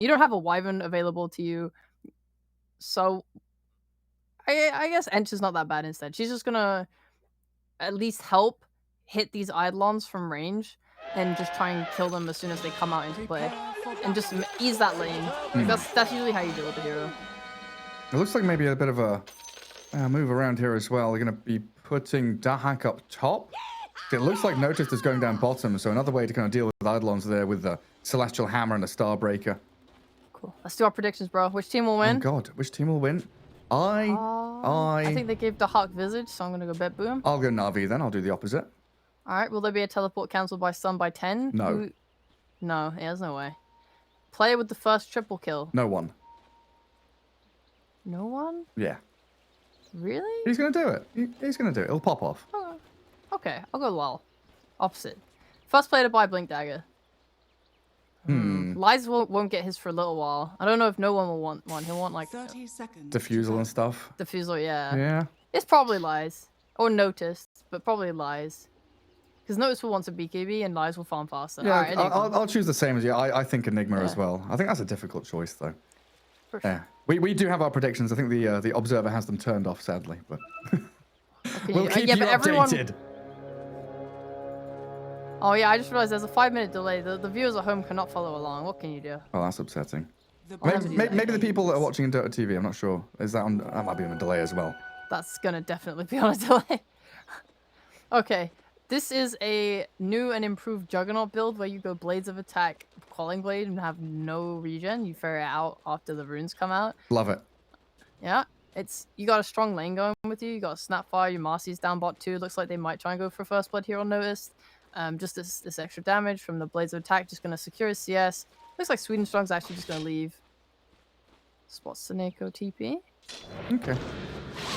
You don't have a Wyvern available to you, so I guess Ench not that bad instead. She's just gonna at least help hit these Eidolons from range and just try and kill them as soon as they come out into play, and just ease that lane. Like, that's usually how you deal with the hero. It looks like maybe a bit of a move around here as well. They're going to be putting Dahak up top. It looks like Natus is going down bottom, so another way to kind of deal with Eidolons there with the Celestial Hammer and the Starbreaker. Cool. Let's do our predictions, bro. Which team will win? Oh god, which team will win? I think they gave Dahak Visage, so I'm gonna go BetBoom. I'll go Na'Vi then. I'll do the opposite. All right. Will there be a teleport cancelled by stun by 10? No. No. Yeah, there's no way. Player with the first triple kill. No one. No one? Yeah. Really? He's gonna do it. He's gonna do it. It'll pop off. Oh, okay, I'll go Lol. Opposite. First player to buy Blink Dagger. Lies won't get his for a little while. I don't know if no one will want one. He'll want like 30 seconds. Diffusal and stuff. Diffusal, yeah. Yeah. It's probably Lies. Or Notice, but probably Lies. Because Notice will want a BKB and Lies will farm faster. Yeah, right, I'll choose the same as you. I think Enigma as well. I think that's a difficult choice though. For sure. Yeah. We do have our predictions. I think the Observer has them turned off, sadly, but we'll keep you updated. Oh yeah, I just realized there's a 5-minute delay. The viewers at home cannot follow along. What can you do? Oh, that's upsetting. Maybe the people that are watching in Dota TV, I'm not sure. Is that on? That might be on a delay as well. That's gonna definitely be on a delay. Okay, this is a new and improved Juggernaut build where you go Blades of Attack, Quelling Blade, and have no regen. You ferry it out after the runes come out. Love it. Yeah, you got a strong lane going with you. You got a Snapfire. Your Marcy's down bot too. Looks like they might try and go for first blood here on Notice. Just this extra damage from the Blades of Attack, just gonna secure his CS. Looks like Sweden Strong's actually just gonna leave. Spot Seneko TP. Okay.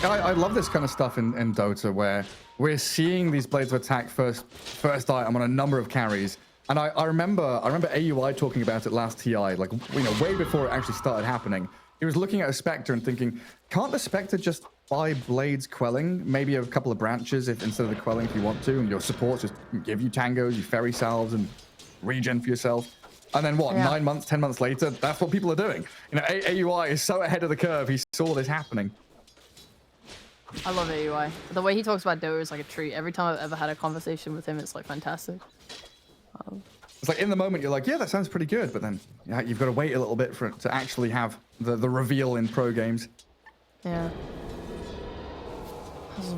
I love this kind of stuff in Dota where we're seeing these Blades of Attack first item on a number of carries. And I remember AUI talking about it last TI, like, you know, way before it actually started happening. He was looking at a Spectre and thinking, can't the Spectre just buy Blades Quelling? Maybe a couple of branches instead of the Quelling if you want to, and your supports just give you tangos, you ferry salves, and regen for yourself. And then what, 9 months, 10 months later, that's what people are doing. You know, AUI is so ahead of the curve, he saw this happening. I love AUI. The way he talks about Dota is like a treat. Every time I've ever had a conversation with him, it's like fantastic. It's like in the moment, you're like, yeah, that sounds pretty good. But then you've got to wait a little bit for it to actually have the reveal in pro games. Yeah.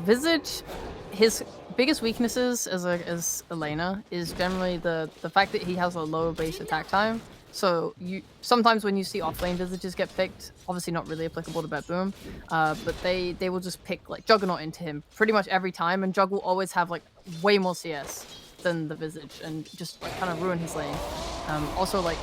Visage, his biggest weaknesses as Elena is generally the fact that he has a low base attack time. So sometimes when you see offlane Visages get picked, obviously not really applicable to BetBoom, but they will just pick like Juggernaut into him pretty much every time, and Jug will always have like way more CS than the Visage and just like kind of ruin his lane. Also like,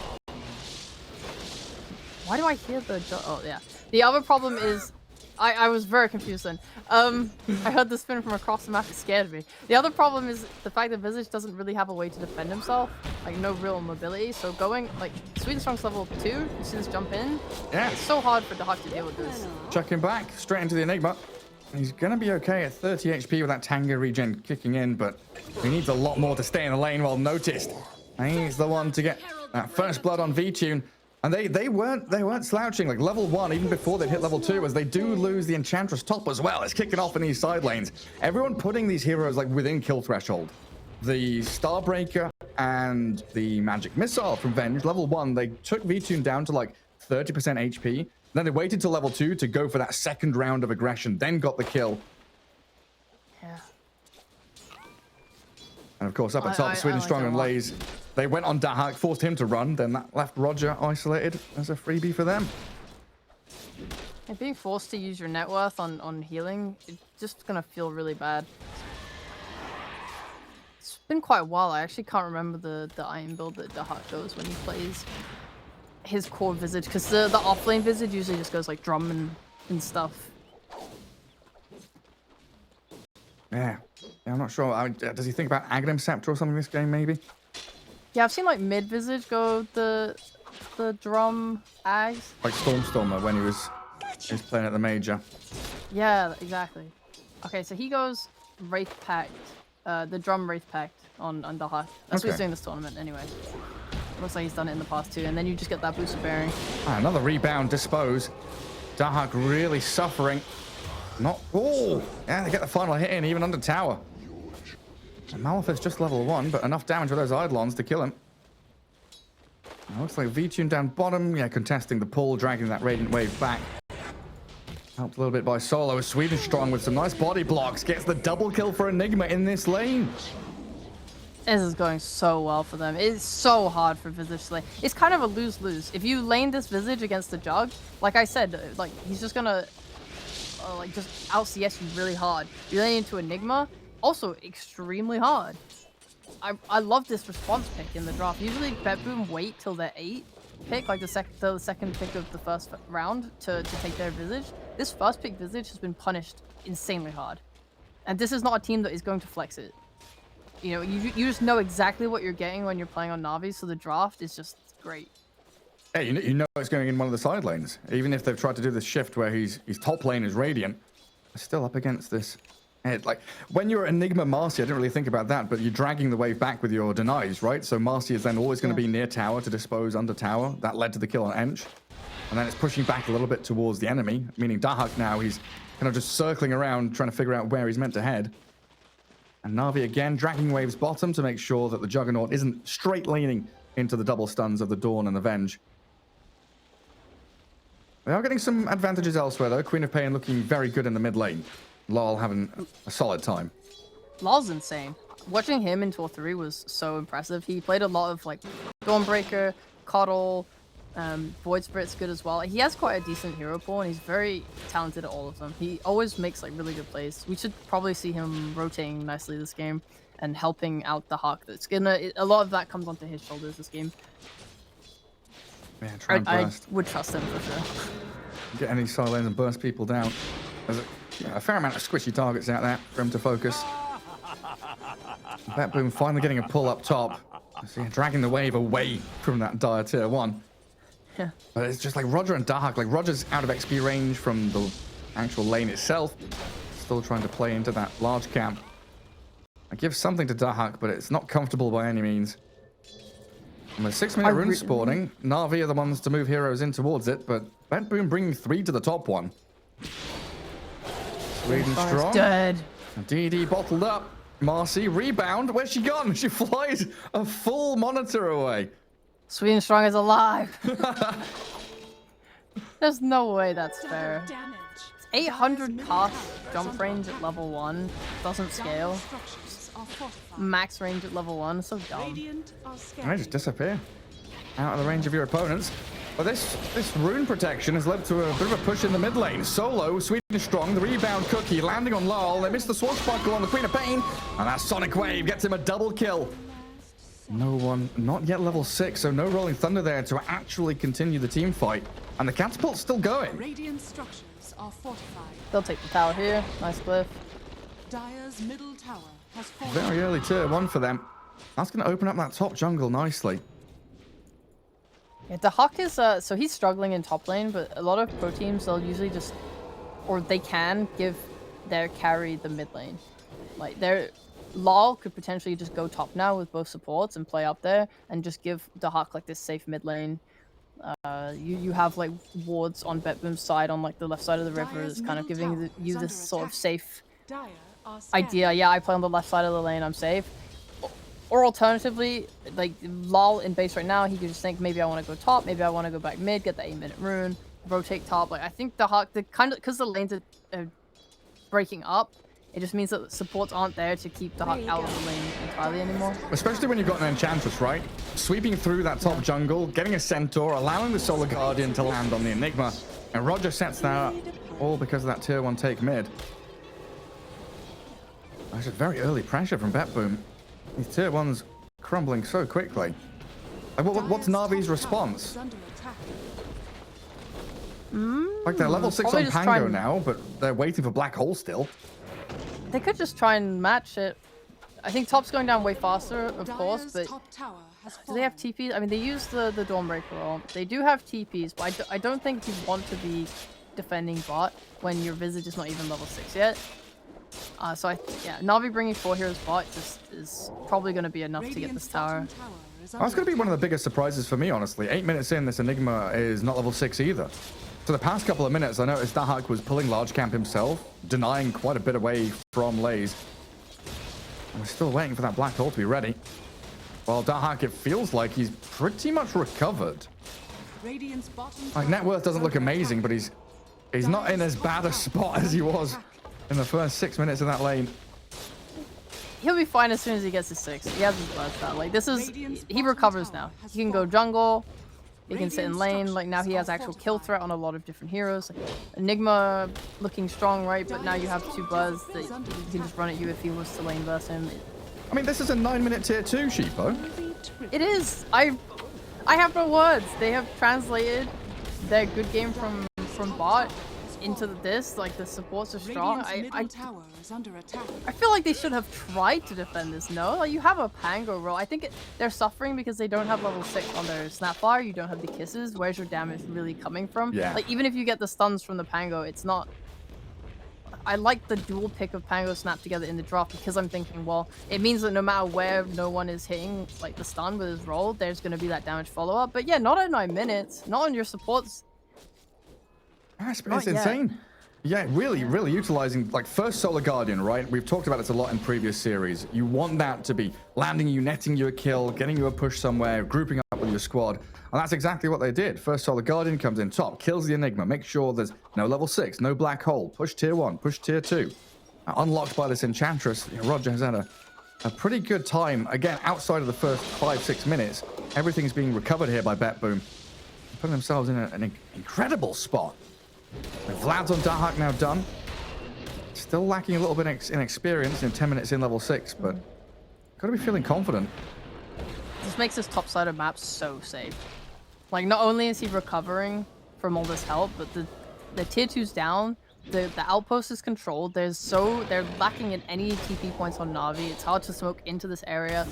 why do I hear the oh yeah. The other problem is I was very confused then. I heard the spin from across the map. It scared me. The other problem is the fact that Visage doesn't really have a way to defend himself. Like, no real mobility. So going, like, Sweden Strong's level 2, you see this jump in? Yeah. It's so hard for Dahak to deal with this. Chucking back, straight into the Enigma. He's going to be okay at 30 HP with that Tango regen kicking in, but he needs a lot more to stay in the lane well noticed. And he's the one to get that first blood on V-Tune. And they weren't slouching, like level 1, even before they'd hit level 2, as they do lose the Enchantress top as well. It's kicking off in these side lanes. Everyone putting these heroes like within kill threshold. The Starbreaker and the Magic Missile from Venge, level 1, they took V-Tune down to like 30% HP. Then they waited till level 2 to go for that second round of aggression, then got the kill. Yeah. And of course, up at top, Sweden Strong and Lays, they went on Dahak, forced him to run, then that left Roger isolated as a freebie for them. And being forced to use your net worth on healing, it's just gonna feel really bad. It's been quite a while. I actually can't remember the item build that Dahak goes when he plays his core Visage, because the offlane Visage usually just goes like drum and stuff. Yeah, I'm not sure. Does he think about Aghanim Scepter or something this game, maybe? Yeah, I've seen like mid Visage go the drum Ags. Like Stormstormer when he was playing at the major. Yeah, exactly. Okay, so he goes Wraith Pact, the drum Wraith Pact on Dahak. That's what he's doing this tournament anyway. Looks like he's done it in the past too, and then you just get that boost of bearing. Another rebound dispose. Dahak really suffering. Not. Oh, yeah, they get the final hit in, even under tower. And Malphite's just level 1, but enough damage with those Eidolons to kill him. Now, looks like V-Tune down bottom. Yeah, contesting the pull, dragging that Radiant Wave back. Helped a little bit by Solo. Sweden strong with some nice body blocks. Gets the double kill for Enigma in this lane. This is going so well for them. It's so hard for Visage to lane. It's kind of a lose-lose. If you lane this Visage against the Jug, like I said, like he's just gonna like just out CS you really hard. You lane into Enigma, also extremely hard. I love this response pick in the draft. Usually BetBoom wait till their 8 pick, like the second pick of the first round to take their Visage. This first pick Visage has been punished insanely hard. And this is not a team that is going to flex it. You know, you just know exactly what you're getting when you're playing on Na'Vi, so the draft is just great. Hey, you know it's going in one of the side lanes. Even if they've tried to do this shift where his top lane is Radiant, they're still up against this. Like, when you're Enigma Marcy, I didn't really think about that, but you're dragging the wave back with your denies, right? So Marcy is then always going to be near tower to dispose under tower. That led to the kill on Ench. And then it's pushing back a little bit towards the enemy, meaning Dahak now, he's kind of just circling around, trying to figure out where he's meant to head. And Na'Vi again dragging waves bottom to make sure that the Juggernaut isn't straight laning into the double stuns of the Dawn and the Venge. They are getting some advantages elsewhere, though. Queen of Pain looking very good in the mid lane. Lol having a solid time. Lol's insane. Watching him in Tour 3 was so impressive. He played a lot of like Dawnbreaker, Coddle, Void Spirit's good as well. He has quite a decent hero pool and he's very talented at all of them. He always makes like really good plays. We should probably see him rotating nicely this game and helping out the Hawk. That's a lot of that comes onto his shoulders this game. Yeah, try and burst. I would trust him for sure. Get any side lanes and burst people down. There's a fair amount of squishy targets out there for him to focus. BetBoom finally getting a pull up top. So, yeah, dragging the wave away from that dire tier 1. Yeah. But it's just like Roger and Dahak. Like, Roger's out of XP range from the actual lane itself. Still trying to play into that large camp. I give something to Dahak, but it's not comfortable by any means. And with 6-minute rune spawning, Na'Vi are the ones to move heroes in towards it, but BetBoom bringing 3 to the top one. Sweden strong. Dead. DD bottled up. Marcy, rebound. Where's she gone? She flies a full monitor away. Sweden Strong is alive. There's no way that's fair. 800 cast jump range at level 1 doesn't scale. Max range at level 1, so dumb. They just disappear out of the range of your opponents. But this rune protection has led to a bit of a push in the mid lane. Solo, Sweden is strong, the rebound cookie landing on Lol. They missed the swashbuckle on the Queen of Pain, and that Sonic Wave gets him a double kill. No one, not yet level 6, so no Rolling Thunder there to actually continue the team fight. And the catapult's still going. Radiant structures are fortified. They'll take the tower here. Nice cliff. Dire's middle tower has fallen. Very early tier 1 for them. That's going to open up that top jungle nicely. Yeah, the Hawk is, so he's struggling in top lane, but a lot of pro teams, they'll usually just, or they can give their carry the mid lane. Like, Lol could potentially just go top now with both supports and play up there and just give the Hawk like this safe mid lane. You have like wards on BetBoom's side on like the left side of the river is kind of giving you this sort of safe idea. Yeah, I play on the left side of the lane, I'm safe. Or alternatively, like Lol in base right now, he could just think maybe I want to go top, maybe I want to go back mid, get the 8-minute rune, rotate top. Like I think the Hawk, because the lanes are breaking up, it just means that supports aren't there to keep the Hawk out of the lane entirely anymore. Especially when you've got an Enchantress, right? Sweeping through that top jungle, getting a Centaur, allowing the Solar Guardian to land on the Enigma. And Roger sets that up, all because of that tier 1 take mid. That's a very early pressure from BetBoom. These tier 1s crumbling so quickly. Like, what's Na'Vi's response? Like, they're level 6 on Pango now, but they're waiting for Black Hole still. They could just try and match it. I think top's going down way faster, of course, but do they have TPs? I mean, they use the Dawnbreaker ult. They do have TPs, but I don't think you want to be defending bot when your Visage is not even level 6 yet. So yeah, Na'Vi bringing 4 heroes bot just is probably going to be enough to get this tower. is That's under going to be one of the biggest surprises for me, honestly. 8 minutes in, this Enigma is not level 6 either. For the past couple of minutes, I noticed Dahak was pulling large camp himself, denying quite a bit away from Lays. And we're still waiting for that black hole to be ready. While Dahak, it feels like he's pretty much recovered. Radiant's bottom Like, tower net worth is doesn't look under amazing, but attack. he's not in as bad a spot as he was in the first 6 minutes of that lane. He'll be fine as soon as he gets his 6. He has his burst out. Like, this is... He recovers now. He can go jungle. He can sit in lane. Like, now he has actual kill threat on a lot of different heroes. Like, Enigma looking strong, right? But now you have 2 Buzz that he can just run at you if he was to lane verse him. I mean, this is a 9-minute tier 2, Sheepo. It is. I have no words. They have translated their good game from bot into this. Like, the supports are strong. Radiant's middle tower is under attack. I feel like they should have tried to defend this. No, like, you have a Pango roll. I think they're suffering because they don't have level 6 on their Snapfire. You don't have the kisses. Where's your damage really coming from? Yeah. Like, even if you get the stuns from the Pango, it's not... I like the dual pick of Pango Snap together in the draft because I'm thinking, well, it means that no matter where no one is hitting like the stun with his roll, there's going to be that damage follow-up. But yeah, not at 9 minutes. Not on your supports. It's Not yet. insane. Yeah, really utilizing, like, first Solar Guardian, right? We've talked about this a lot in previous series. You want that to be landing you, netting you a kill, getting you a push somewhere, grouping up with your squad. And that's exactly what they did. First Solar Guardian comes in top, kills the Enigma, makes sure there's no level 6, no black hole, push tier 1, push tier 2. Unlocked by this Enchantress, Roger has had a pretty good time. Again, outside of the first 5-6 minutes, everything's being recovered here by BetBoom. Putting themselves in an incredible spot. Vlad's on Dahak now done. Still lacking a little bit in experience, 10 minutes in level 6, but gotta be feeling confident. This makes this top side of map so safe. Like, not only is he recovering from all this help, but the tier 2's down, the outpost is controlled. They're lacking in any TP points on Na'Vi. It's hard to smoke into this area.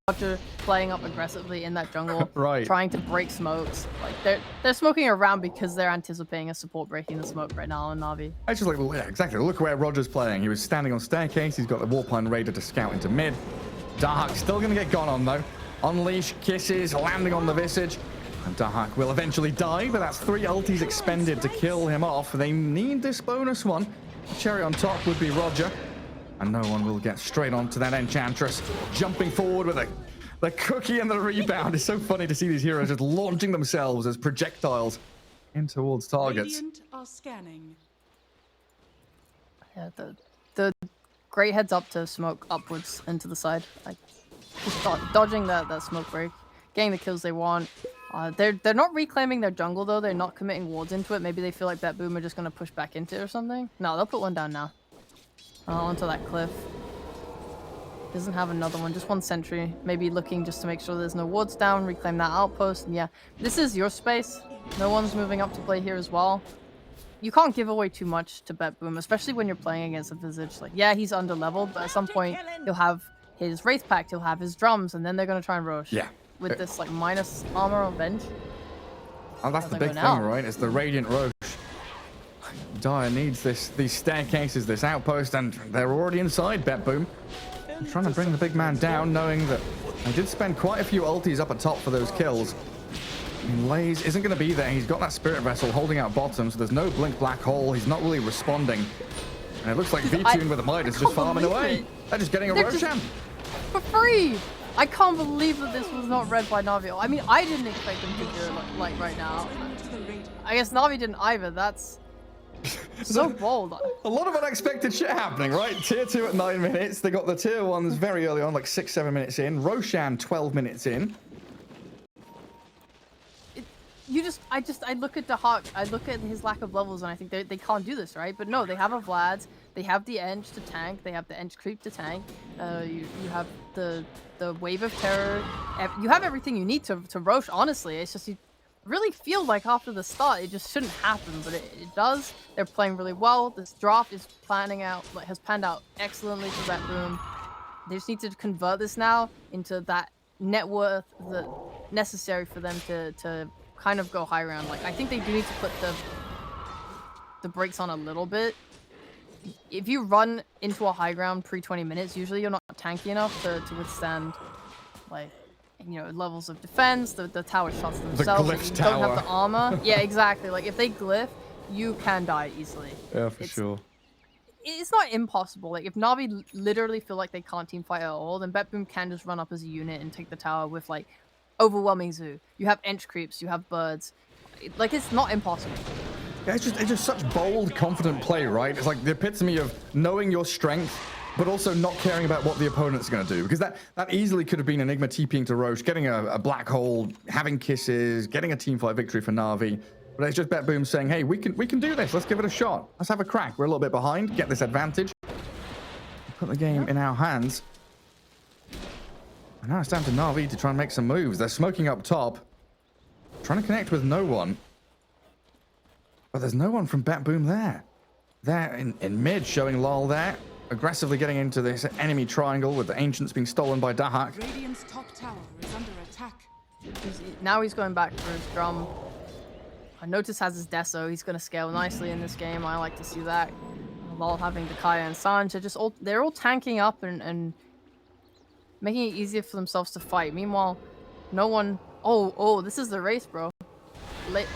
Roger playing up aggressively in that jungle, right, trying to break smokes. Like, they're smoking around because they're anticipating a support breaking the smoke right now on Na'Vi. I just like, yeah, exactly. Look where Roger's playing. He was standing on staircase. He's got the Warpine Raider to scout into mid. Dahak still gonna get gone on though. Unleash, kisses, landing on the Visage. And Dahak will eventually die, but that's 3 ultis expended to kill him off. They need this bonus one. The cherry on top would be Roger. And no one will get straight onto that Enchantress. Jumping forward with the cookie and the rebound. It's so funny to see these heroes just launching themselves as projectiles in towards targets. Radiant are scanning. Yeah, the great heads up to smoke upwards and to the side. Like, just dodging that smoke break, getting the kills they want. They're not reclaiming their jungle though. They're not committing wards into it. Maybe they feel like BetBoom are just gonna push back into it or something. No, they'll put one down now. Onto that cliff. Doesn't have another one, just one sentry. Maybe looking just to make sure there's no wards down, reclaim that outpost. And yeah, this is your space. No one's moving up to play here as well. You can't give away too much to BetBoom, especially when you're playing against a Visage. Like, yeah, he's under leveled, but at some point he'll have his Wraith Pact, he'll have his drums, and then they're gonna try and rush. Yeah. With this like minus armor on bench. Oh, that's the big thing, right? It's the Radiant Roche. Dire needs these staircases, this outpost, and they're already inside BetBoom. I'm trying to bring the big man down, knowing that I did spend quite a few ultis up at top for those kills. I mean, Lays isn't going to be there. He's got that Spirit Vessel holding out bottom, so there's no Blink Black Hole. He's not really responding. And it looks like V-Tune with a Midas just farming away. They're just getting a Roshan. For free! I can't believe that this was not read by Na'Vi. I mean, I didn't expect them to do it like right now. I guess Na'Vi didn't either. That's so bold. A lot of unexpected shit happening, right? Tier 2 at 9 minutes. They got the tier 1s very early on, like 6-7 minutes in. Roshan 12 minutes in. I look at Dahak, I look at his lack of levels, and I think they can't do this, right? But no, they have a Vlad's, they have the Eng to tank, they have the Eng creep to tank, you have the Wave of Terror, you have everything you need to Roche, honestly. It's just, you really feel like after the start, it just shouldn't happen, but it does. They're playing really well. This draft is has panned out excellently for BetBoom. They just need to convert this now into that net worth that necessary for them to kind of go high round. Like, I think they do need to put the brakes on a little bit. If you run into a high ground pre 20 minutes, usually you're not tanky enough to withstand like you know, levels of defense. The tower shots themselves. glyph You don't have tower. the armor. Yeah, exactly. Like if they glyph, you can die easily. Yeah, for It's- sure. It's not impossible. Like if Na'Vi literally feel like they can't team fight at all, then BetBoom can just run up as a unit and take the tower with like overwhelming zoo. You have ench creeps. You have birds. Like it's not impossible. Yeah, it's just such bold, confident play, right? It's like the epitome of knowing your strength, but also not caring about what the opponent's going to do. Because that easily could have been Enigma TPing to Roche, getting a black hole, having kisses, getting a teamfight victory for Na'Vi. But it's just BetBoom saying, hey, we can do this. Let's give it a shot. Let's have a crack. We're a little bit behind. Get this advantage. Put the game in our hands. And now it's down to Na'Vi to try and make some moves. They're smoking up top. Trying to connect with no one. But there's no one from BetBoom there. They're in mid, showing lol there. Aggressively getting into this enemy triangle with the Ancients being stolen by Dahak. Radiant's top tower is under attack. Now he's going back for his drum. Notus has his Deso. He's going to scale nicely in this game. I like to see that. While having Dakaya and Sanj, they're all tanking up and making it easier for themselves to fight. Meanwhile, no one... Oh, this is the race, bro.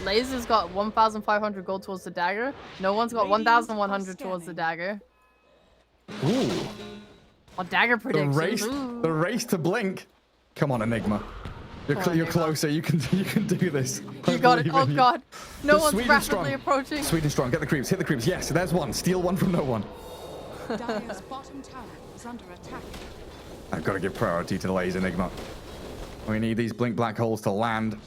Laser's got 1,500 gold towards the dagger. No one's got 1,100 towards the dagger. Ooh. Oh, dagger predictions. The race to blink. Come on, Enigma. You're closer. You can do this. You got it. Oh god. No one's Sweet and rapidly strong. approaching. Sweet and strong. Get the creeps. Hit the creeps. Yes, there's one. Steal one from no one. Dire's bottom tower is under attack. I've got to give priority to the laser, Enigma. We need these blink black holes to land.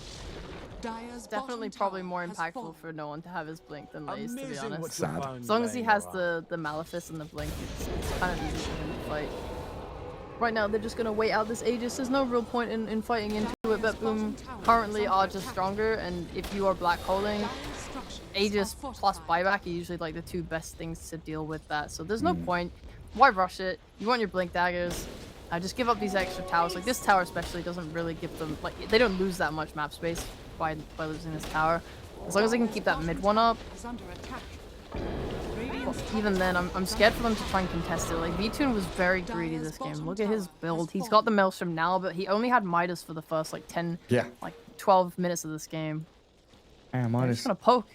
Dire's Definitely bottom probably tower more has impactful fallen. for no one to have his blink than Laze, to be honest. Sad. As long as he has the Malefice and the blink, it's kind of easy for him to fight. Right now, they're just going to wait out this Aegis. There's no real point in fighting into it. BetBoom currently are just stronger, and if you are black holing, Dire's structures Aegis are plus fortified. buyback are usually like the two best things to deal with that. So there's no point. Why rush it? You want your blink daggers. Just give up these extra towers. Like this tower especially doesn't really give them, like they don't lose that much map space by losing this tower. As long as they can keep that mid one up. Is under attack. Well, even then, I'm scared for them to try and contest it. Like Vtoon was very greedy this game. Look at his build. He's got the Maelstrom now, but he only had Midas for the first like 10, like 12 minutes of this game. Yeah, They're Midas. just gonna poke.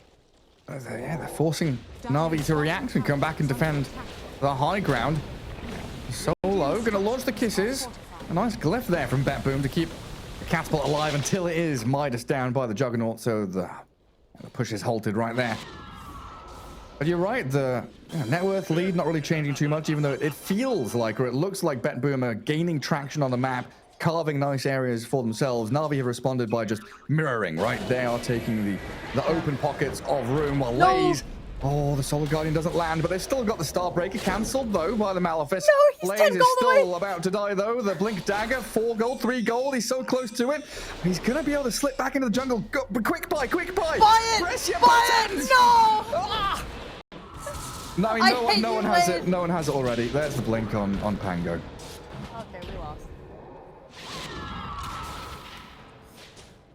Yeah, they're forcing Na'Vi to react and come back and defend the high ground. Solo gonna launch the kisses. A nice glyph there from BetBoom to keep the catapult alive until it is Midas down by the Juggernaut. So the push is halted right there. But you're right, the net worth lead not really changing too much, even though it feels like, or it looks like BetBoom are gaining traction on the map, carving nice areas for themselves. Na'Vi have responded by just mirroring, right? They are taking the open pockets of room while Laze... Oh, the Solar Guardian doesn't land, but they've still got the Starbreaker cancelled, though, by the Malefice. No, he's Laze 10 is gold still away. about to die, though. The Blink Dagger, 4 gold, 3 gold. He's so close to it. He's going to be able to slip back into the jungle. Go, but quick buy, quick buy. Buy it! Press your Buy buttons. it! No! Ah! No, I mean, I no hate one you, has Laze. it. No one has it already. There's the blink on Pango. Okay, we lost.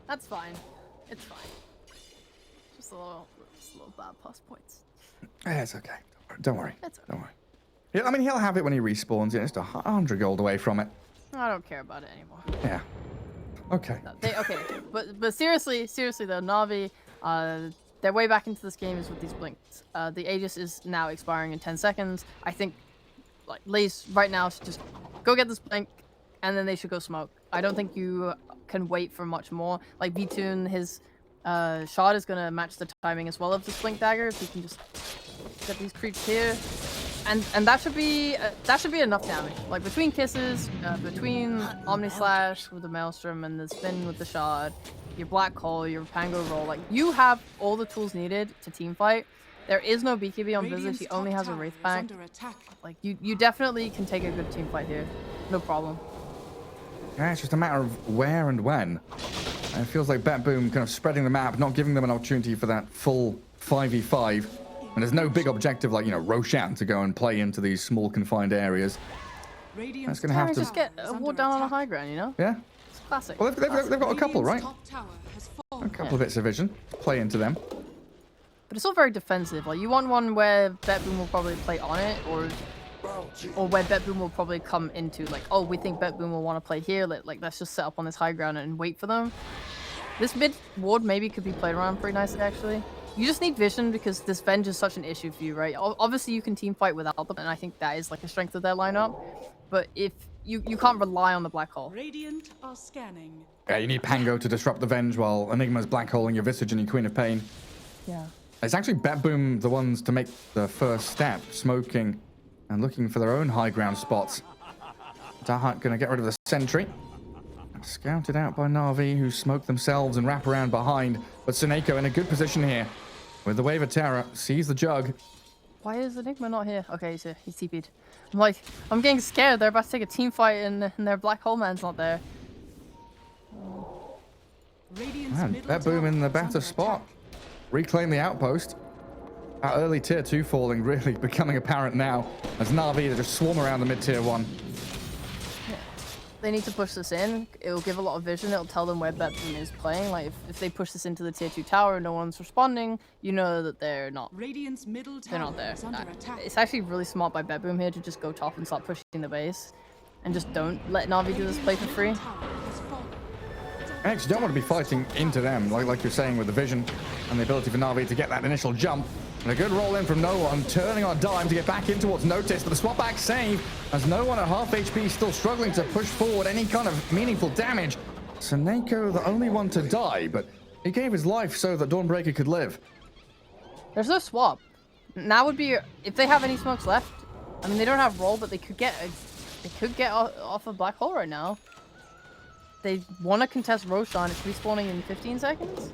That's fine. It's fine. Just a little bad plus points. Yeah, it's okay. Don't worry. It's okay. Don't worry. Yeah, I mean, he'll have it when he respawns. Yeah, just 100 gold away from it. I don't care about it anymore. Yeah. Okay. No, okay, but seriously though, Na'Vi, their way back into this game is with these blinks. The Aegis is now expiring in 10 seconds. I think, like, Laze right now should just go get this blink, and then they should go smoke. I don't think you can wait for much more. Like Vtoon, his shot is gonna match the timing as well of this blink dagger. If he can just get these creeps here, and that should be enough damage. Like between kisses, between Omni Slash with the Maelstrom and the spin with the shard, your black hole, your Pango roll, like you have all the tools needed to team fight. There is no BKB on Visage. He only has a Wraith back. Like you definitely can take a good team fight here, no problem. Yeah, it's just a matter of where and when. And it feels like BetBoom kind of spreading the map, not giving them an opportunity for that full 5v5. And there's no big objective like, you know, Roshan to go and play into these small confined areas. That's going to have to... Just get a ward down on a high ground, you know? Yeah. It's classic. Well, they've got a couple, right? A couple of bits of vision to play into them. But it's all very defensive. Like, you want one where BetBoom will probably play on it, or or where BetBoom will probably come into, like, oh, we think BetBoom will want to play here, let's just set up on this high ground and wait for them. This mid ward maybe could be played around pretty nicely, actually. You just need vision because this Venge is such an issue for you, right? Obviously, you can team fight without them, and I think that is like a strength of their lineup. But if you can't rely on the black hole. Radiant are scanning. Yeah, you need Pango to disrupt the Venge while Enigma's black holing your Visage and your Queen of Pain. Yeah. It's actually BetBoom the ones to make the first step, smoking and looking for their own high ground spots. Dahak gonna get rid of the sentry. Scouted out by Na'Vi, who smoke themselves and wrap around behind. But Seneko in a good position here. With the Wave of Terror, sees the Jug. Why is Enigma not here? Okay, he's here. He's TP'd. I'm like, I'm getting scared. They're about to take a team fight and their black hole man's not there. Man, BetBoom in the better spot. Reclaim the outpost. That early tier 2 falling really becoming apparent now as Na'Vi just swarm around the mid tier 1. They need to push this in. It will give a lot of vision. It'll tell them where BetBoom is playing. Like, if they push this into the tier 2 tower and no one's responding, you know that they're not there. It's actually really smart by BetBoom here to just go top and start pushing the base. And just don't let Na'Vi do this play for free. You actually don't want to be fighting into them, like you're saying, with the vision and the ability for Na'Vi to get that initial jump. And a good roll in from No One, turning on a dime to get back in towards Notice, but the swap back save as No One at half HP still struggling to push forward any kind of meaningful damage. Seneko the only one to die, but he gave his life so that Dawnbreaker could live. There's no swap. Now would be, if they have any smokes left, I mean, they don't have roll, but they could get off a black hole right now. They want to contest Roshan. It's respawning in 15 seconds?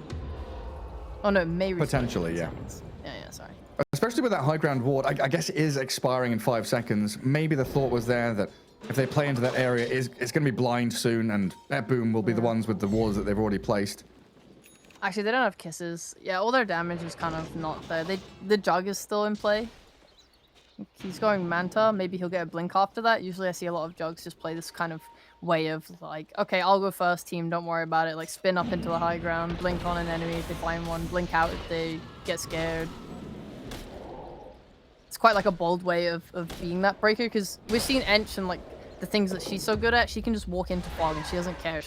Oh no, may respawn potentially, yeah. Seconds. Yeah, sorry. Especially with that high ground ward, I guess it is expiring in 5 seconds. Maybe the thought was there that if they play into that area, it's going to be blind soon, and BetBoom will be the ones with the wards that they've already placed. Actually, they don't have kisses. Yeah, all their damage is kind of not there. The Jug is still in play. He's going Manta. Maybe he'll get a blink after that. Usually I see a lot of Jugs just play this kind of way of like, okay, I'll go first, team, don't worry about it. Like, spin up into the high ground, blink on an enemy if they find one, blink out if they get scared. It's quite like a bold way of being that breaker, because we've seen Ench and like the things that she's so good at, she can just walk into fog and she doesn't care.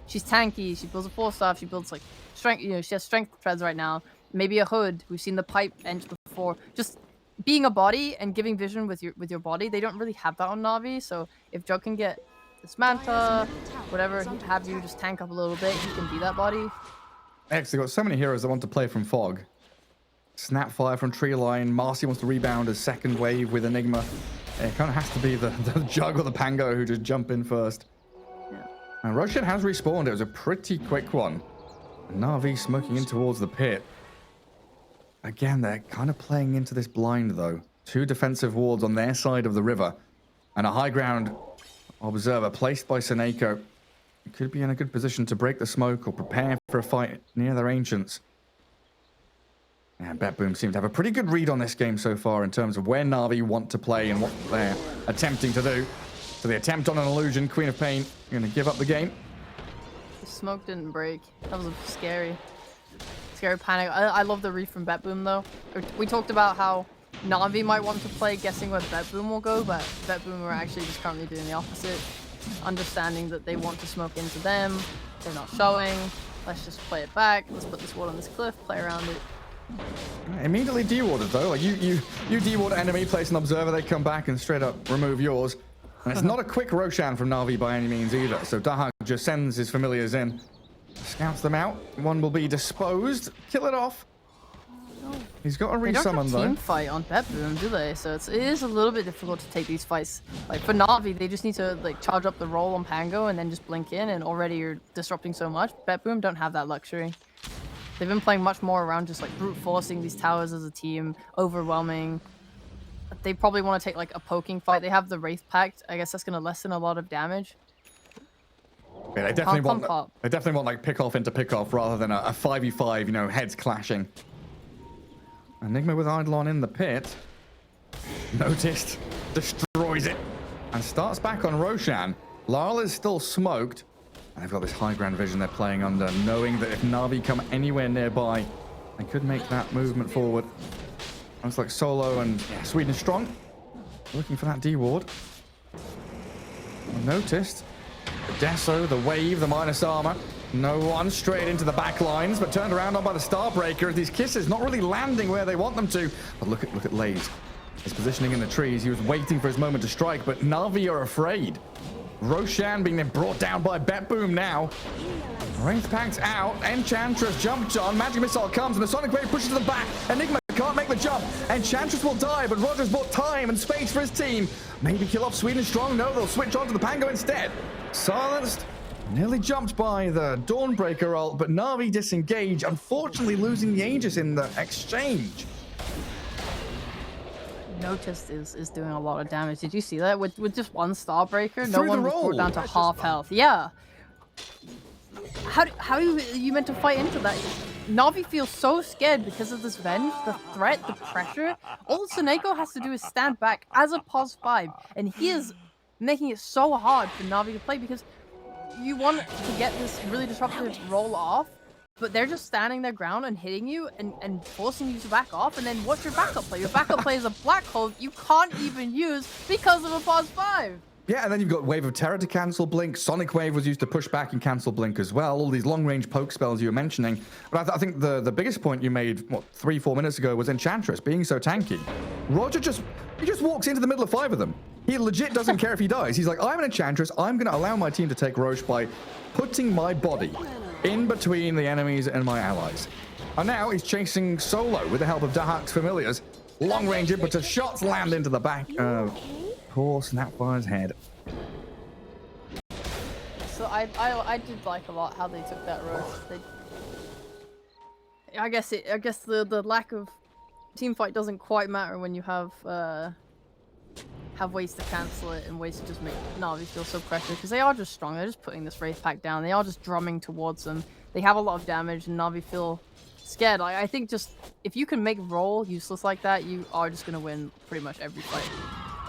She's tanky, she builds a 4-star, she builds like strength, you know, she has strength treads right now. Maybe a hood. We've seen the pipe Ench before. Just being a body and giving vision with your body, they don't really have that on Na'Vi. So if Jug can get this Manta, whatever, have you just tank up a little bit, he can be that body. Actually, got so many heroes that want to play from fog. Snapfire from tree line. Marcy wants to rebound as second wave with Enigma. It kind of has to be the Jug or the Pango who just jump in first. Yeah. And Roshan has respawned. It was a pretty quick one. Na'Vi smoking in towards the pit. Again, they're kind of playing into this blind, though. 2 defensive wards on their side of the river. And a high ground observer placed by Seneko. Could be in a good position to break the smoke or prepare for a fight near their ancients. And BetBoom seems to have a pretty good read on this game so far in terms of where Na'Vi want to play and what they're attempting to do. So the attempt on an illusion, Queen of Pain, going to give up the game. The smoke didn't break. That was scary. Scary panic. I love the read from BetBoom though. We talked about how Na'Vi might want to play guessing where BetBoom will go, but BetBoom are actually just currently doing the opposite. Understanding that they want to smoke into them. They're not showing. Let's just play it back. Let's put this wall on this cliff, play around it. Immediately dewarded though. Like you deward an enemy, place an observer, they come back and straight up remove yours. And it's not a quick Roshan from Na'Vi by any means either. So Dahak just sends his familiars in, scouts them out. One will be disposed. Kill it off. He's got a resummon though. They don't have team fight on BetBoom, do they? So it is a little bit difficult to take these fights. Like for Na'Vi, they just need to like charge up the roll on Pango and then just blink in, and already you're disrupting so much. BetBoom don't have that luxury. They've been playing much more around just like brute forcing these towers as a team, overwhelming. They probably want to take like a poking fight. They have the Wraith Pact. I guess that's going to lessen a lot of damage. Yeah, they definitely want like pick off into pick off rather than a 5v5, you know, heads clashing. Enigma with Eidolon in the pit. Noticed, destroys it, and starts back on Roshan. Lyle is still smoked. And they've got this high ground vision they're playing under, knowing that if Na'Vi come anywhere nearby, they could make that movement forward. Looks like Solo and Sweden is strong. looking for that D ward. Noticed the Deso, the wave, the minus armor. No one straight into the back lines, but turned around on by the Starbreaker. These kisses not really landing where they want them to. But look at Lays. His positioning in the trees. He was waiting for his moment to strike, but Na'Vi are afraid. Roshan being then brought down by BetBoom now. Wraith Pact out. Enchantress jumped on. Magic Missile comes, and the Sonic Wave pushes to the back. Enigma can't make the jump. Enchantress will die, but Roger's bought time and space for his team. Maybe kill off Sweden Strong. No, they'll switch on to the Pango instead. Silenced. Nearly jumped by the Dawnbreaker ult, but Na'Vi disengage, unfortunately losing the Aegis in the exchange. Noticed is doing a lot of damage. Did you see that? With just one Starbreaker, no Through the one was roll. brought down to half health. Yeah. How are you meant to fight into that? Na'Vi feels so scared because of this Venge, the threat, the pressure. All Seneko has to do is stand back as a pos 5, and he is making it so hard for Na'Vi to play because you want to get this really disruptive roll off, but they're just standing their ground and hitting you and forcing you to back off, and then what's your backup play? Your backup play is a black hole you can't even use because of a pos 5. Yeah, and then you've got Wave of Terror to cancel Blink. Sonic Wave was used to push back and cancel Blink as well. All these long-range poke spells you were mentioning. But I think the biggest point you made, 3-4 minutes ago, was Enchantress being so tanky. Roger just walks into the middle of 5 of them. He legit doesn't care if he dies. He's like, I'm an Enchantress. I'm going to allow my team to take Roche by putting my body in between the enemies and my allies. And now he's chasing solo with the help of Dahak's familiars. Long-range impetus shots land into the back of poor Snapfire's head. So I did like a lot how they took that Roche. I guess the lack of team fight doesn't quite matter when you have ways to cancel it and ways to just make Na'Vi feel so pressured, because they are just strong. They're just putting this Wraith Pack down. They are just drumming towards them. They have a lot of damage, and Na'Vi feel scared. I think just if you can make roll useless like that, you are just gonna win pretty much every fight.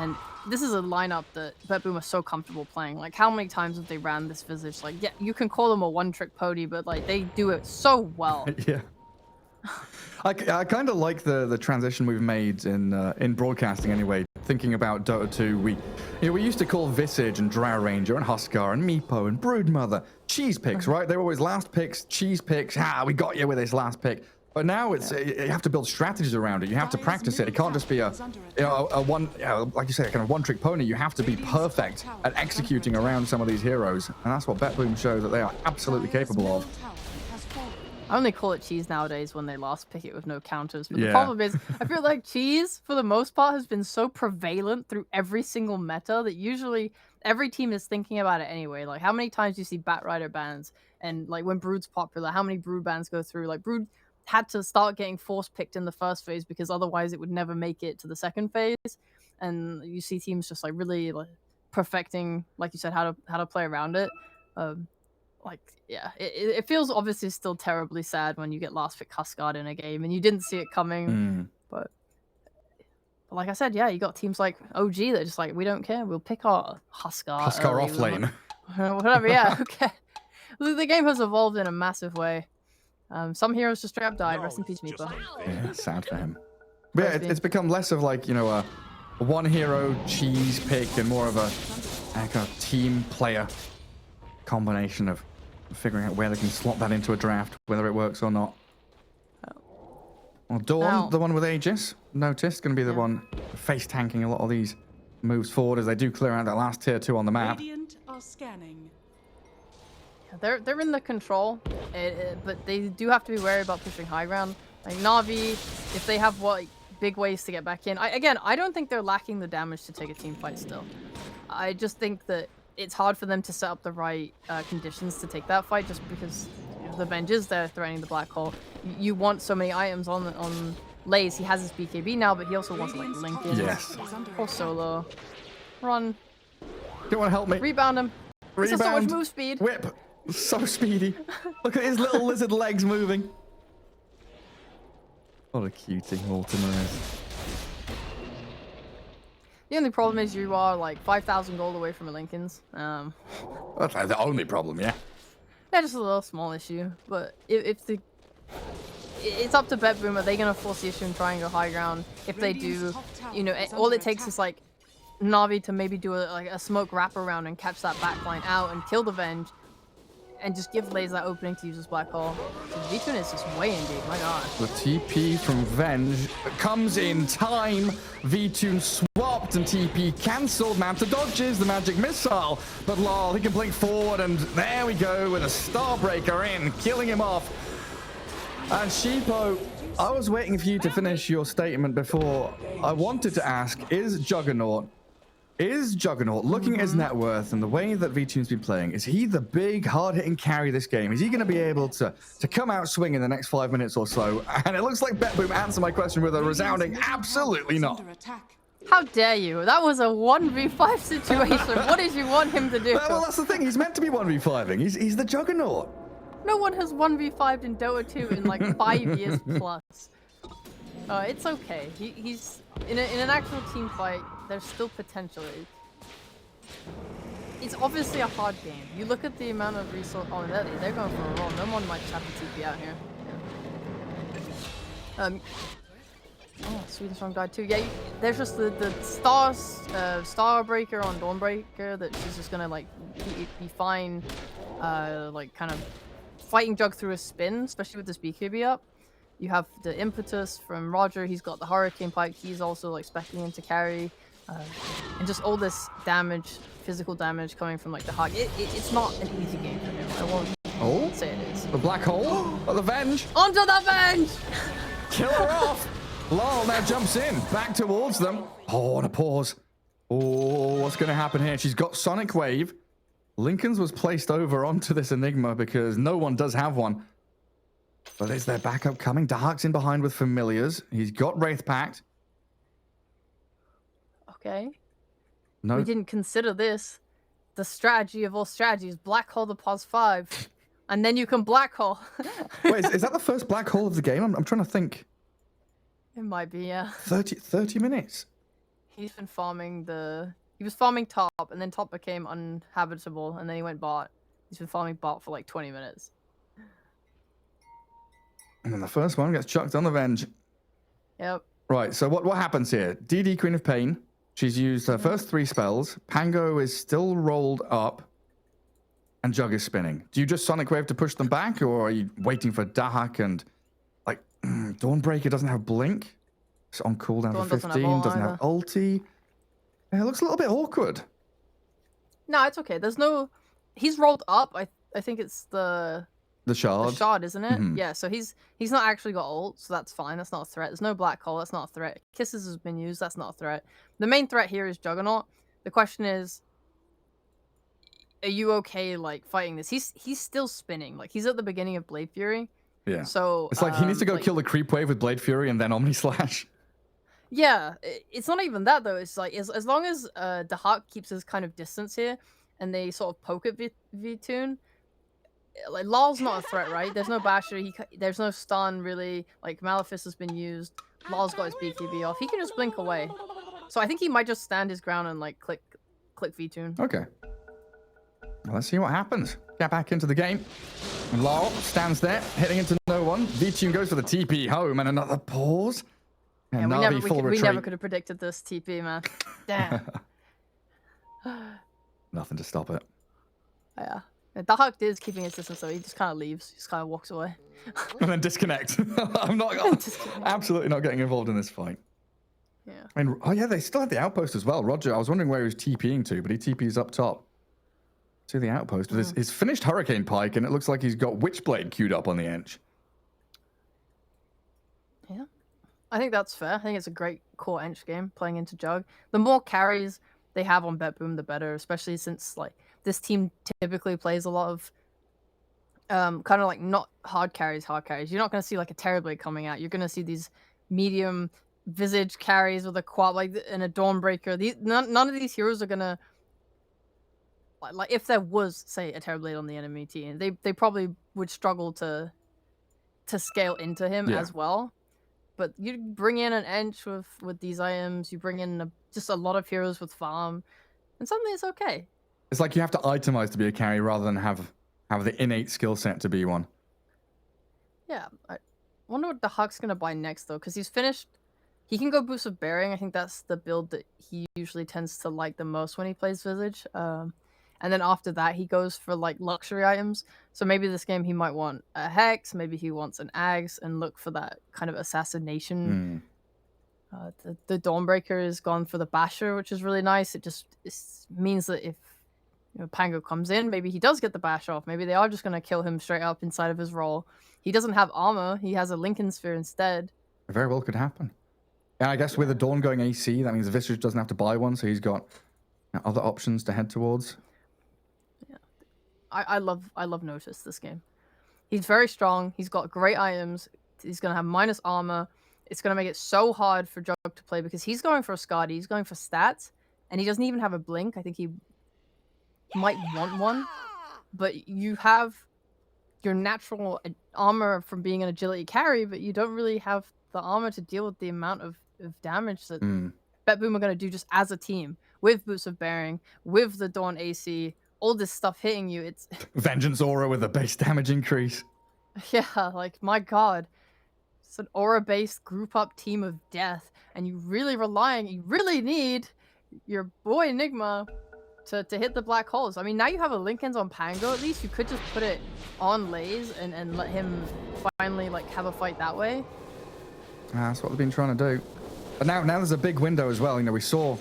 And this is a lineup that BetBoom are so comfortable playing. Like, how many times have they ran this Visage? Like, yeah, you can call them a one-trick pony, but like they do it so well. Yeah. I kind of like the transition we've made in broadcasting anyway. Thinking about Dota 2, we used to call Visage and Drow Ranger and Huskar and Meepo and Broodmother cheese picks, right? They were always last picks, cheese picks. We got you with this last pick. But now it's you have to build strategies around it. You have to practice it. It can't just be a one, like you say, a kind of one-trick pony. You have to be perfect at executing around some of these heroes, and that's what BetBoom shows that they are absolutely capable of. I only call it cheese nowadays when they last pick it with no counters. But the problem is, I feel like cheese, for the most part, has been so prevalent through every single meta that usually every team is thinking about it anyway. Like, how many times do you see Batrider bans? And like when Brood's popular, how many Brood bans go through? Like, Brood had to start getting force picked in the first phase because otherwise it would never make it to the second phase. And you see teams just like really like perfecting, like you said, how to play around it. It feels obviously still terribly sad when you get last pick Huskard in a game and you didn't see it coming. But like I said, you got teams like OG that are just like, we don't care, we'll pick our Huskar off lane. Whatever, okay. The game has evolved in a massive way. Some heroes just straight up died. Rest in peace, Meepo. Yeah, sad for him. But yeah, it's become less of like, a one hero cheese pick and more of a kind of team player combination of figuring out where they can slot that into a draft, whether it works or not. Well, Dawn, the one with Aegis, Noticed, going to be the one face tanking a lot of these moves forward as they do clear out that last tier 2 on the map. Radiant are scanning. They're in the control, but they do have to be wary about pushing high ground. Like Na'Vi, if they have big ways to get back in. I don't think they're lacking the damage to take a team fight still. I just think that it's hard for them to set up the right conditions to take that fight, just because the Venges, they're threatening the black hole. You want so many items on Lays. He has his BKB now, but he also wants to like link in. Yes. Or solo. Run. Do you want to help me? Rebound him. This has so much move speed. Whip. So speedy. Look at his little lizard legs moving. What a cutie Mortimer is. The only problem is you are like 5,000 gold away from a Lincoln's. That's like the only problem, yeah. Yeah, just a little small issue. But it's up to BetBoom. Are they going to force the issue and try and go high ground? If they do, all it takes is like Navi to maybe do a smoke wraparound and catch that backline out and kill the Venge, and just give Lays that opening to use his black hole. So V-Tune is just way in deep. My God. The TP from Venge comes in time. V-Tune swapped and TP cancelled. Manta dodges the magic missile, but lol, he can blink forward, and there we go with a Starbreaker in, killing him off. And Sheepo, I was waiting for you to finish your statement before. I wanted to ask, is Juggernaut looking at his net worth and the way that V-Tune's been playing, is he the big hard-hitting carry this game? Is he going to be able to come out swinging in the next 5 minutes or so? And it looks like BetBoom answered my question with a resounding absolutely not. How dare you? That was a 1v5 situation. What did you want him to do? Well, that's the thing. He's meant to be 1v5ing. He's the Juggernaut. No one has 1v5'd in Dota 2 in like 5 years plus. It's okay. He's in an actual team fight. There's still potential. It's obviously a hard game. You look at the amount of resource. Oh, they're going for a roll. No one might have to TP out here. Yeah. Oh, Sweden Strong died too. Yeah, there's just the Starbreaker on Dawnbreaker that she's just gonna like be fine. Like kind of fighting Jug through a spin, especially with this BKB up. You have the impetus from Roger. He's got the Hurricane Pike. He's also like specking in to carry, and just all this damage, physical damage coming from like the Hawk. It's not an easy game for him. I won't say it is. The black hole, or the Venge. Onto the Venge! Kill her off. Lol now jumps in, back towards them. Oh, and a pause. Oh, what's going to happen here? She's got Sonic Wave. Lincoln's was placed over onto this Enigma because no one does have one. But is there backup coming? Dark's in behind with Familiars. He's got Wraith Pact. Okay. No. We didn't consider this. The strategy of all strategies, black hole the pos 5. And then you can black hole. Wait, is that the first black hole of the game? I'm trying to think. It might be, yeah. 30 minutes. He's been farming he was farming top, and then top became uninhabitable, and then he went bot. He's been farming bot for like 20 minutes. And then the first one gets chucked on the Venge. Yep. Right, so what happens here? DD, Queen of Pain. She's used her first 3 spells. Pango is still rolled up. And Jug is spinning. Do you just Sonic Wave to push them back, or are you waiting for Dahak and... like, Dawnbreaker doesn't have Blink. It's on cooldown for 15. Doesn't have ulti. Yeah, it looks a little bit awkward. No, it's okay. There's no... He's rolled up. I think it's the shard. The shard, isn't it? Yeah, so he's not actually got ult, so that's fine. That's not a threat. There's no black hole. That's not a threat. Kisses has been used. That's not a threat. The main threat here is Juggernaut. The question is, are you okay, like, fighting this? He's still spinning. Like, he's at the beginning of Blade Fury. Yeah. So it's like he needs to go kill the creep wave with Blade Fury and then Omni Slash. Yeah, it's not even that though. It's like as long as the Hawk keeps his kind of distance here, and they sort of poke at V-Tune, like Lol's not a threat, right? There's no basher. There's no stun really. Like Malefice has been used. Lol's got his BKB off. He can just blink away. So I think he might just stand his ground and like click V-Tune. Okay. Well, let's see what happens. Get back into the game. And Lol stands there, hitting into no one. V-Tune goes for the TP home and another pause. And yeah, Navi full retreat. we never could have predicted this TP, man. Damn. Nothing to stop it. Yeah. The Hawk is keeping his distance, so he just kind of leaves. He just kind of walks away. And then disconnect. I'm absolutely not getting involved in this fight. Yeah. I mean, oh yeah, they still had the outpost as well. Roger, I was wondering where he was TPing to, but he TPs up top to the outpost with his finished Hurricane Pike, and it looks like he's got Witchblade queued up on the edge. Yeah. I think that's fair. I think it's a great core Ench game playing into Jug. The more carries they have on BetBoom, the better, especially since like this team typically plays a lot of kind of like not hard carries. You're not going to see like a Terrorblade coming out. You're going to see these medium Visage carries with a quad like and a Dawnbreaker. None of these heroes are going to like if there was say a Terrorblade on the enemy team, they probably would struggle to scale into him as well. But you bring in an Ench with these items, you bring in just a lot of heroes with farm, and suddenly it's okay. It's like you have to itemize to be a carry rather than have the innate skill set to be one. Yeah, I wonder what the Hawk's gonna buy next though, because he's finished He can go Boots of Bearing. I think that's the build that he usually tends to like the most when he plays Visage. And then after that, he goes for like luxury items. So maybe this game he might want a Hex, maybe he wants an Axe, and look for that kind of assassination. The Dawnbreaker is gone for the Basher, which is really nice. It means that if Pango comes in, maybe he does get the bash off. Maybe they are just going to kill him straight up inside of his roll. He doesn't have armor. He has a Lincoln Sphere instead. It very well could happen. Yeah, I guess with the Dawn going AC, that means the Visage doesn't have to buy one, so he's got other options to head towards. Yeah, I love Natus this game. He's very strong. He's got great items. He's going to have minus armor. It's going to make it so hard for Jug to play because he's going for a Skadi. He's going for stats, and he doesn't even have a blink. I think he might want one, but you have your natural armor from being an agility carry, but you don't really have the armor to deal with the amount of damage that BetBoom are going to do just as a team with Boots of Bearing, with the Dawn AC, all this stuff hitting you. It's Vengeance Aura with a base damage increase. Yeah, like my god. It's an aura-based group-up team of death, and you really need your boy Enigma to hit the black holes. I mean, now you have a Lincoln's on Pango, at least. You could just put it on Lays and let him finally like have a fight that way. That's what they've been trying to do. But now there's a big window as well. We saw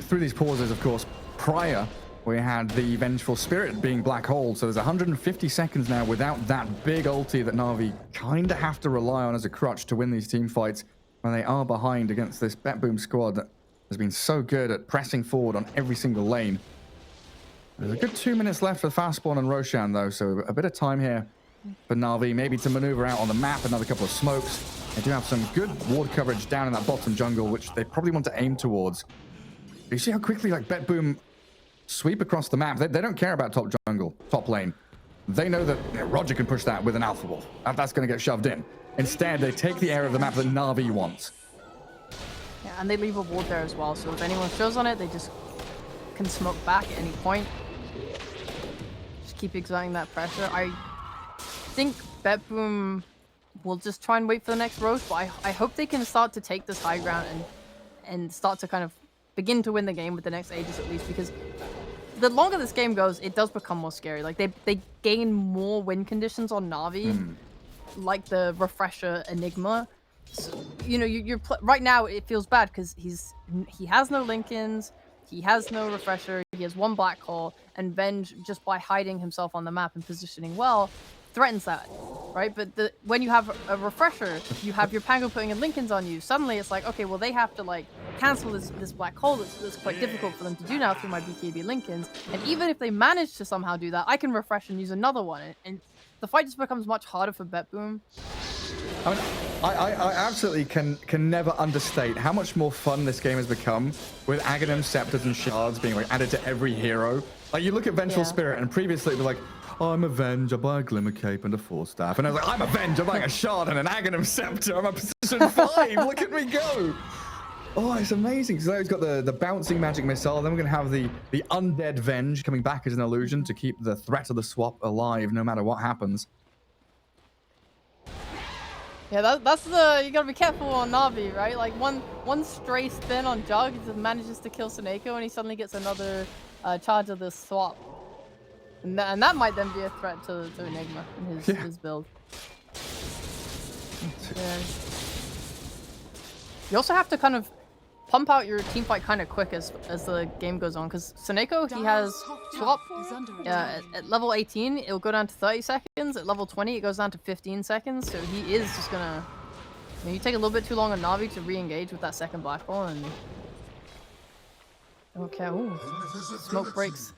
through these pauses, of course, prior we had the Vengeful Spirit being black hole. So there's 150 seconds now without that big ulti that Na'Vi kind of have to rely on as a crutch to win these team fights when they are behind against this BetBoom squad that has been so good at pressing forward on every single lane. There's a good 2 minutes left for Fastborn and Roshan, though, so a bit of time here for Na'Vi, maybe to maneuver out on the map, another couple of smokes. They do have some good ward coverage down in that bottom jungle, which they probably want to aim towards. You see how quickly like BetBoom sweep across the map. They don't care about top jungle, top lane. They know that Roger can push that with an Alpha Wolf. That's going to get shoved in. Instead, they take the area of the map that Na'Vi wants. Yeah, and they leave a ward there as well, so if anyone shows on it, they just can smoke back at any point. Just keep exerting that pressure. I think BetBoom will just try and wait for the next roast, but I hope they can start to take this high ground and start to kind of begin to win the game with the next Aegis at least, because the longer this game goes, it does become more scary. Like they gain more win conditions on Na'Vi, like the Refresher Enigma. So, you're right now it feels bad because he has no Lincolns, he has no Refresher, he has one Black Hole, and Venge, just by hiding himself on the map and positioning well, threatens that, right? But when you have a Refresher, you have your Pango putting in Lincolns on you, suddenly it's like, okay, well they have to like cancel this Black Hole that's quite difficult for them to do now through my BKB Lincolns, and even if they manage to somehow do that, I can refresh and use another one, and the fight just becomes much harder for BetBoom. I mean, I absolutely can never understate how much more fun this game has become with Aghanim Scepters and Shards being like added to every hero. Like you look at Vengeful Spirit, and previously it'd be like, oh, I'm a Venge, I buy a Glimmer Cape and a Force Staff. And I was like, I'm a Venge, I'm buying a Shard and an Aghanim Scepter, I'm a position 5, look at me go. Oh, it's amazing. So now he's got the bouncing magic missile, then we're gonna have the undead Venge coming back as an illusion to keep the threat of the swap alive no matter what happens. Yeah, that's you gotta be careful on Na'Vi, right? Like one stray spin on Jug just manages to kill Seneko, and he suddenly gets another charge of this swap, and that might then be a threat to Enigma and his build. Yeah. You also have to kind of pump out your team fight kind of quick as the game goes on, because Seneko, he has swap at level 18 it'll go down to 30 seconds, at level 20 it goes down to 15 seconds, so he is just gonna, you take a little bit too long on Na'Vi to re-engage with that second black hole, and okay, ooh, smoke breaks.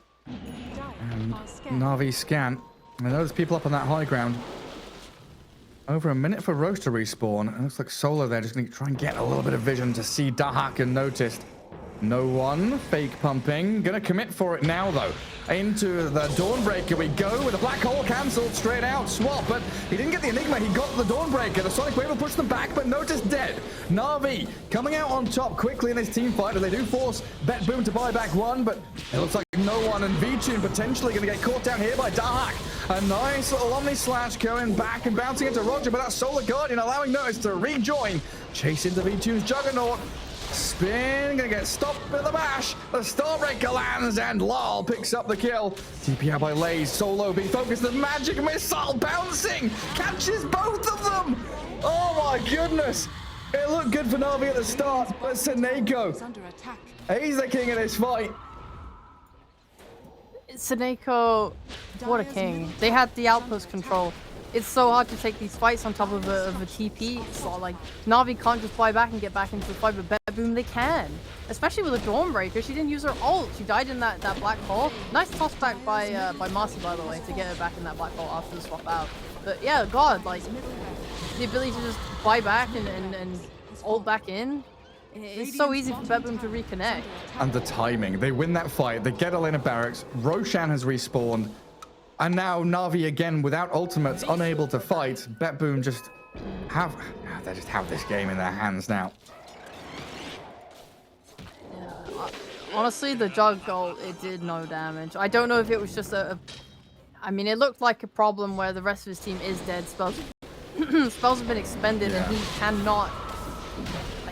Na'Vi scan. I know there's people up on that high ground. Over a minute for Roast to respawn. It looks like Solo there just going to try and get a little bit of vision to see Dahak and Noticed. No one. Fake pumping. Gonna commit for it now, though. Into the Dawnbreaker we go with a black hole cancelled straight out. Swap, but he didn't get the Enigma. He got the Dawnbreaker. The Sonic Wave will push them back, but Natus dead. Na'Vi coming out on top quickly in this team fight. They do force BetBoom to buy back one, but it looks like no one. And V-Tune potentially going to get caught down here by Dahak. A nice little Omni Slash going back and bouncing into Roger, but that Solar Guardian allowing Natus to rejoin. Chase into V-Tune's Juggernaut. Spin, gonna get stopped with the bash. The Starbreaker lands and Lal picks up the kill. TP out by Lays, solo being focused. The magic missile bouncing, catches both of them. Oh my goodness. It looked good for Na'Vi at the start, but Seneko, he's the king of this fight. Seneko, what a king. They had the outpost control. It's so hard to take these fights on top of a TP. It's not like Na'Vi can't just buy back and get back into the fight, but BetBoom they can. Especially with a Dawnbreaker. She didn't use her ult. She died in that black hole. Nice toss back by Marcy, by the way, to get her back in that black hole after the swap out. But yeah, God, like the ability to just buy back and ult back in. It's so easy for BetBoom to reconnect. And the timing. They win that fight. They get Elena Barracks. Roshan has respawned. And now Na'Vi again without ultimates, unable to fight. BetBoom just have this game in their hands now. Yeah, honestly, the Jug ult, it did no damage. I don't know if it was just I mean, it looked like a problem where the rest of his team is dead. Spells have been expended, and he cannot.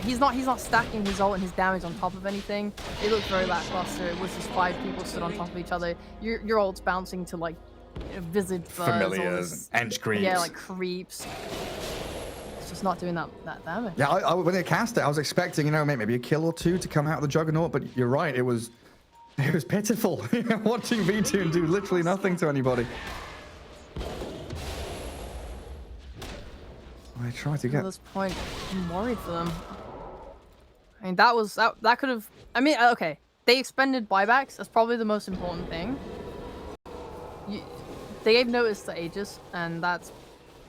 He's not stacking his ult and his damage on top of anything. It looked very lackluster. It was just 5 people stood on top of each other. Your ult's bouncing to like Visage familiars, Ench creeps. Yeah, like creeps. It's just not doing that damage. Yeah, when they cast it, I was expecting, you know, maybe a kill or two to come out of the Juggernaut, but you're right, it was pitiful. Watching V-Tune do literally nothing to anybody. I tried to get. At this point, I'm worried for them. I mean, that could have. I mean, okay, they expended buybacks. That's probably the most important thing. They gave notice to Aegis, and that's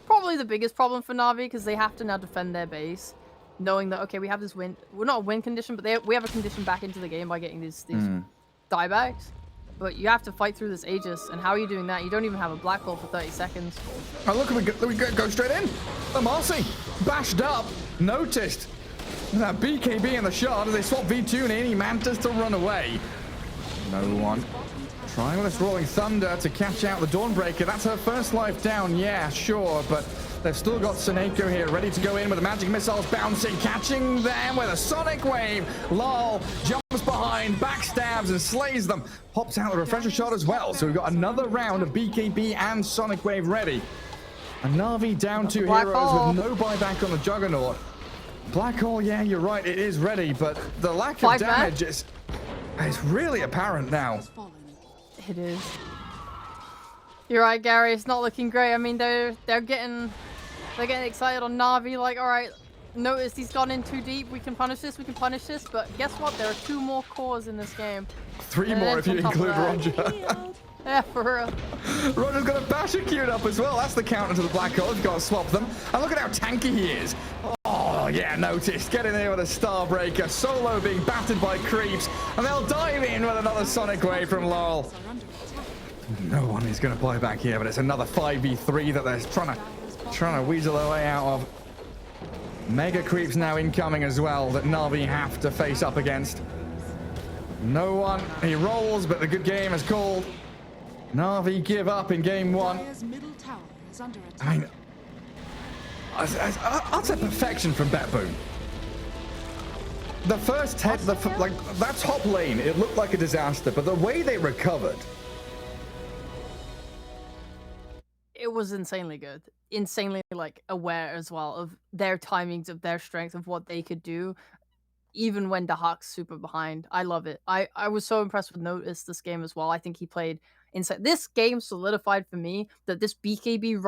probably the biggest problem for Na'Vi because they have to now defend their base, knowing that okay, we have this win. We're not a win condition, but we have a condition back into the game by getting these diebacks. But you have to fight through this Aegis, and how are you doing that? You don't even have a black hole for 30 seconds. Oh, look, we go straight in. The Marcy bashed up, noticed that BKB in the shard as they swap V-Tune in. He manages to run away. No one. Trying with this Rolling Thunder to catch out the Dawnbreaker. That's her first life down, yeah, sure, but they've still got Seneko here ready to go in with the magic missiles bouncing, catching them with a Sonic Wave. Lal jumps behind, backstabs and slays them. Pops out the refresher shot as well, so we've got another round of BKB and Sonic Wave ready. And Na'Vi down 2 heroes with no buyback on the Juggernaut. Black Hole, yeah, you're right, it is ready, but the lack of damage is really apparent now. It is. You're right, Gary. It's not looking great. I mean, they're getting excited on Na'Vi. Like, all right, notice he's gone in too deep. We can punish this. We can punish this. But guess what? There are 2 more cores in this game. 3 more if you include Roger. Yeah, for real. Roger's got a basher queued up as well. That's the counter to the black hole. He's got to swap them. And look at how tanky he is. Oh, yeah, notice. Get in there with a Starbreaker. Solo being battered by creeps. And they'll dive in with another Sonic Wave from Laurel. No one is going to buy back here, but it's another 5v3 that they're trying to weasel their way out of. Mega creeps now incoming as well that Na'Vi have to face up against. No one. He rolls, but the good game is called. Na'Vi give up in game 1. I mean, utter perfection from BetBoom. The first head, like that top lane, it looked like a disaster, but the way they recovered. It was insanely good. Insanely like aware as well of their timings, of their strength, of what they could do, even when Dahak's super behind. I love it. I was so impressed with Natus this game as well. I think he played inside. This game solidified for me that this BKB